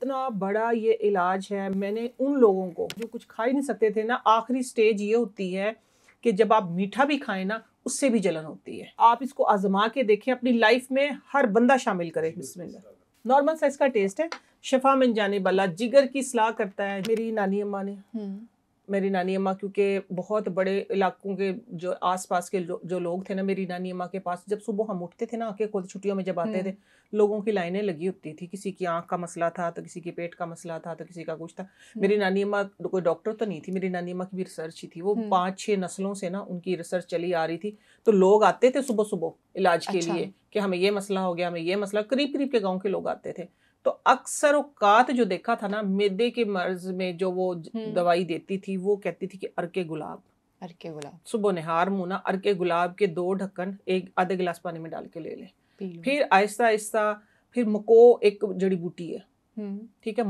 इतना बड़ा ये इलाज है। मैंने उन लोगों को जो कुछ खा ही नहीं सकते थे ना, आखिरी स्टेज ये होती है कि जब आप मीठा भी खाएं ना, उससे भी जलन होती है। आप इसको आजमा के देखें, अपनी लाइफ में हर बंदा शामिल करे। बिस्मिल्लाह। नॉर्मल साइज का टेस्ट है, शफा मिन जानिब अल्लाह, जिगर की सलाह करता है। मेरी नानी अम्मा ने मेरी नानी अम्मा, क्योंकि बहुत बड़े इलाकों के जो आसपास के जो लोग थे ना, मेरी नानी अम्मा के पास जब सुबह हम उठते थे ना, आके खुद छुट्टियों में जब आते थे, लोगों की लाइनें लगी होती थी। किसी की आंख का मसला था, तो किसी के पेट का मसला था, तो किसी का कुछ था। मेरी नानी अम्मा कोई डॉक्टर तो नहीं थी, मेरी नानी अम्मा की भी रिसर्च ही थी। वो 5-6 नस्लों से ना उनकी रिसर्च चली आ रही थी। तो लोग आते थे सुबह सुबह इलाज के लिए कि हमें ये मसला हो गया, हमें ये मसला। करीब करीब के गाँव के लोग आते थे। तो अक्सर औकात जो देखा था ना, मैदे के मर्ज में जो वो दवाई देती थी, वो कहती थी कि अर्के गुलाब, सुबह निहार मुंह ना अर्के गुलाब के 2 ढक्कन एक आधे गिलास पानी में डाल के ले ले। फिर आहिस्ता आहिस्ता, फिर मको एक जड़ी बूटी है, ठीक है।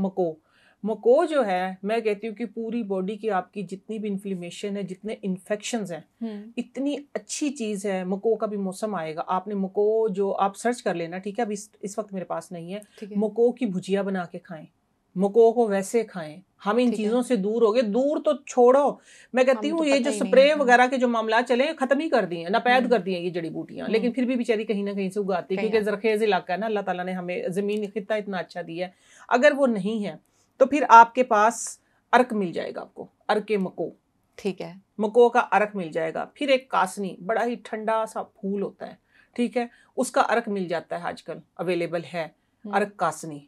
मको जो है, मैं कहती हूँ कि पूरी बॉडी की आपकी जितनी भी इन्फ्लेमेशन है, जितने इन्फेक्शंस हैं, इतनी अच्छी चीज़ है। मको का भी मौसम आएगा, आपने मको जो आप सर्च कर लेना, ठीक है। अभी इस वक्त मेरे पास नहीं है। मको की भुजिया बना के खाएं, मको को वैसे खाएं। हम इन चीज़ों से दूर हो गए। दूर तो छोड़ो, मैं कहती हूँ ये जो स्प्रे वगैरह के जो मामला चले, खत्म ही कर दिए, नापैद कर दिए ये जड़ी बूटियाँ। लेकिन फिर भी बेचारी कहीं ना कहीं से उगाती है, क्योंकि जरखेज इलाका है ना, अल्लाह ताला ने हमें ज़मीन खित्ता इतना अच्छा दिया है। अगर वो नहीं है तो फिर आपके पास अर्क मिल जाएगा, आपको अर्के मको, ठीक है। मको का अर्क मिल जाएगा। फिर एक कासनी, बड़ा ही ठंडा सा फूल होता है, ठीक है, उसका अर्क मिल जाता है, आजकल अवेलेबल है अर्क कासनी।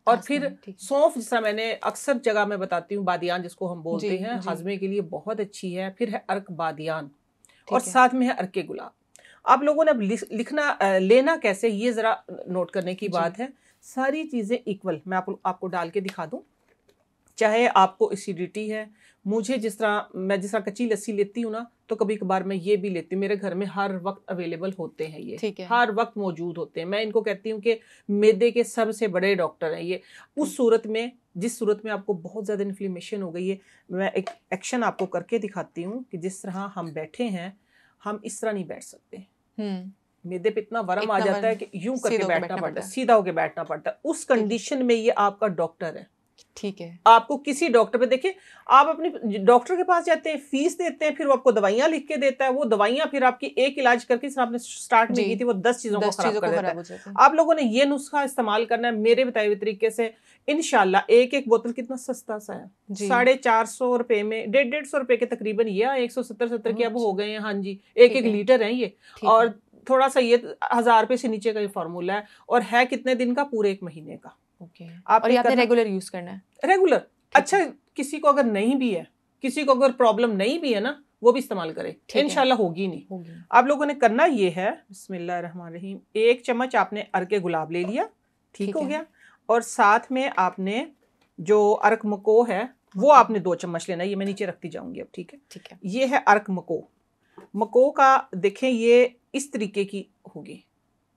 और फिर सौंफ, जिस तरह मैंने अक्सर जगह में बताती हूँ, बादियान जिसको हम बोलते हैं, हजमे के लिए बहुत अच्छी है। फिर है अर्क बादियान, और साथ में है अर्के गुलाब। आप लोगों ने अब लिखना लेना कैसे, ये जरा नोट करने की बात है। सारी चीजें इक्वल मैं आपको डाल के दिखा दूं। चाहे आपको एसिडिटी है, मुझे जिस तरह कच्ची लस्सी लेती हूँ ना, तो कभी कभार मैं ये भी लेती हूँ। मेरे घर में हर वक्त अवेलेबल होते हैं ये, हर वक्त मौजूद होते हैं। मैं इनको कहती हूँ कि मैदे के सबसे बड़े डॉक्टर हैं ये। उस सूरत में, जिस सूरत में आपको बहुत ज़्यादा इन्फ्लेमेशन हो गई है, मैं एक एक्शन आपको करके दिखाती हूँ कि जिस तरह हम बैठे हैं, हम इस तरह नहीं बैठ सकते। मैदे पे इतना वरम आ जाता है कि यूं करके बैठना पड़ता है, सीधा होकर बैठना पड़ता है। उस कंडीशन में ये आपका डॉक्टर है, ठीक है। आपको किसी डॉक्टर पे, देखिए, आप अपने डॉक्टर के पास जाते हैं, फीस देते हैं, फिर वो आपको दवाइयां लिख के देता है। वो दवाइयां फिर आपकी एक इलाज करके, आपने स्टार्ट में की थी, वो 10 चीजों को खराब कर देता है। आप लोगों ने ये नुस्खा इस्तेमाल करना है मेरे बताए हुए तरीके से। इंशाल्लाह एक बोतल कितना सस्ता सा है, 450 रुपए में, 150 रुपए के तकरीबन, ये 170 के अब हो गए हैं। हाँ जी, एक लीटर है ये। और थोड़ा सा ये 1000 रुपए से नीचे का ये फॉर्मूला है। और है कितने दिन का? पूरे 1 महीने का। और ये आपने रेगुलर यूज करना है, रेगुलर। अच्छा, किसी को अगर नहीं भी है, किसी को अगर प्रॉब्लम नहीं भी है ना, वो भी इस्तेमाल करे, इंशाल्लाह होगी नहीं। आप लोगों ने करना ये है, बिस्मिल्लाहिर्रहमानिर्रहीम, 1 चम्मच आपने अर्के गुलाब ले लिया, ठीक हो गया। और साथ में आपने जो अर्क मको है, वो आपने 2 चम्मच लेना है। ये मैं नीचे रखती जाऊंगी अब, ठीक है। ये है अर्क मको का, देखें ये इस तरीके की होगी,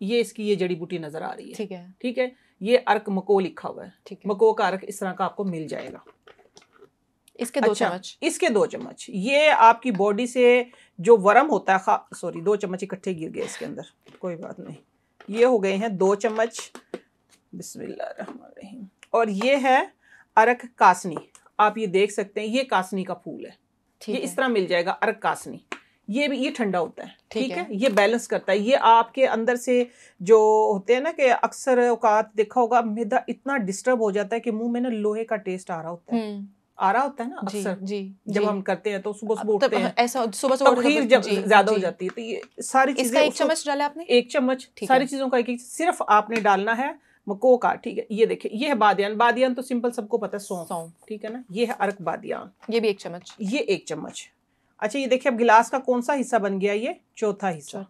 ये इसकी ये जड़ी बूटी नजर आ रही है, ठीक है। ये अर्क मको लिखा हुआ है, मको का अर्क इस तरह का आपको मिल जाएगा। इसके 2 चम्मच, इसके 2 चम्मच। ये आपकी बॉडी से जो वरम होता है, सॉरी 2 चम्मच इकट्ठे गिर गए इसके अंदर, कोई बात नहीं। ये हो गए हैं 2 चम्मच, बिस्मिल्लाहिर्रहमानिर्रहीम। और ये है अर्क कासनी, आप ये देख सकते हैं, ये कासनी का फूल है, ये इस तरह मिल जाएगा अर्क कासनी। ये ठंडा होता है, ठीक है। ये बैलेंस करता है। ये आपके अंदर से जो होते हैं ना, कि अक्सर औकात देखा होगा, मैदा इतना डिस्टर्ब हो जाता है कि मुंह में ना लोहे का टेस्ट आ रहा होता है ना अक्सर, जब हम करते हैं तो सुबह उठते हैं, ऐसा सुबह तबखीर जब ज्यादा हो जाती है। तो ये सारी चीजें, 1 चम्मच डाला आपने, 1 चम्मच, सारी चीजों का एक सिर्फ आपने डालना है मको का, ठीक है। ये देखिए, ये है बादियान तो सिंपल सबको पता है, सौंफ, ठीक है ना। ये है अर्क बादियान, ये भी 1 चम्मच, ये 1 चम्मच। अच्छा, ये देखिए अब गिलास का कौन सा हिस्सा बन गया, ये चौथा हिस्सा,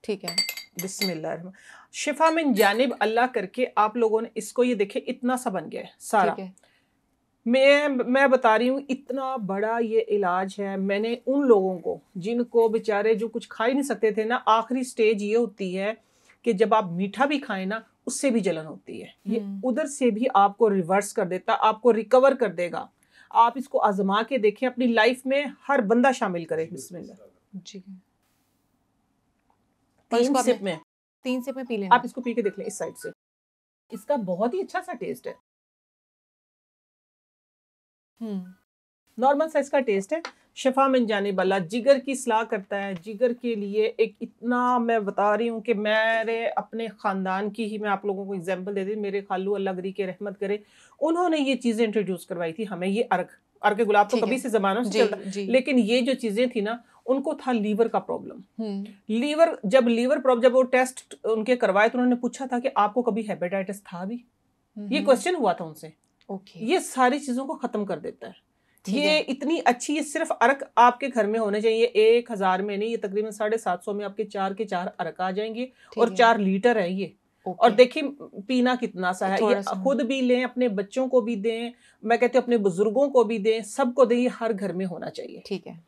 ठीक है। बिस्मिल्लाह, शिफा मिन जानिब अल्लाह करके आप लोगों ने इसको, ये देखिए इतना सा बन गया है सारा। मैं बता रही हूँ, इतना बड़ा ये इलाज है। मैंने उन लोगों को, जिनको बेचारे जो कुछ खा ही नहीं सकते थे ना, आखिरी स्टेज ये होती है कि जब आप मीठा भी खाएं ना, उससे भी जलन होती है। ये उधर से भी आपको रिवर्स कर देता, आपको रिकवर कर देगा। आप इसको आजमा के देखें, अपनी लाइफ में हर बंदा शामिल करे। बिस्मिल्लाह जी। 3 सिप में पी लेना। आप इसको पी के देख लें इस साइड से, इसका बहुत ही अच्छा सा टेस्ट है। नॉर्मल साइज का टेस्ट है, शफा में जाने वाला, जिगर की सलाह करता है। जिगर के लिए एक इतना, मैं बता रही हूँ कि मेरे अपने ख़ानदान की ही मैं आप लोगों को एग्जांपल दे दी। मेरे खालू अल्लाह गरी के रहमत करे, उन्होंने ये चीज़ें इंट्रोड्यूस करवाई थी हमें। ये अर्क गुलाब तो कभी से ज़मानों से चलता, लेकिन ये जो चीज़ें थी ना, उनको था लीवर का प्रॉब्लम। जब वो टेस्ट उनके करवाए तो उन्होंने पूछा था कि आपको कभी हेपेटाइटिस था भी, ये क्वेश्चन हुआ था उनसे। ये सारी चीज़ों को ख़त्म कर देता है। ये इतनी अच्छी, ये सिर्फ अर्क आपके घर में होने चाहिए। 1000 में नहीं, ये तकरीबन 750 में आपके 4 के 4 अर्क आ जाएंगे और 4 लीटर है ये। और देखिए पीना कितना सा है, ये खुद भी लें, अपने बच्चों को भी दें, मैं कहती हूँ अपने बुजुर्गों को भी दें, सबको दें, ये हर घर में होना चाहिए। ठीक है।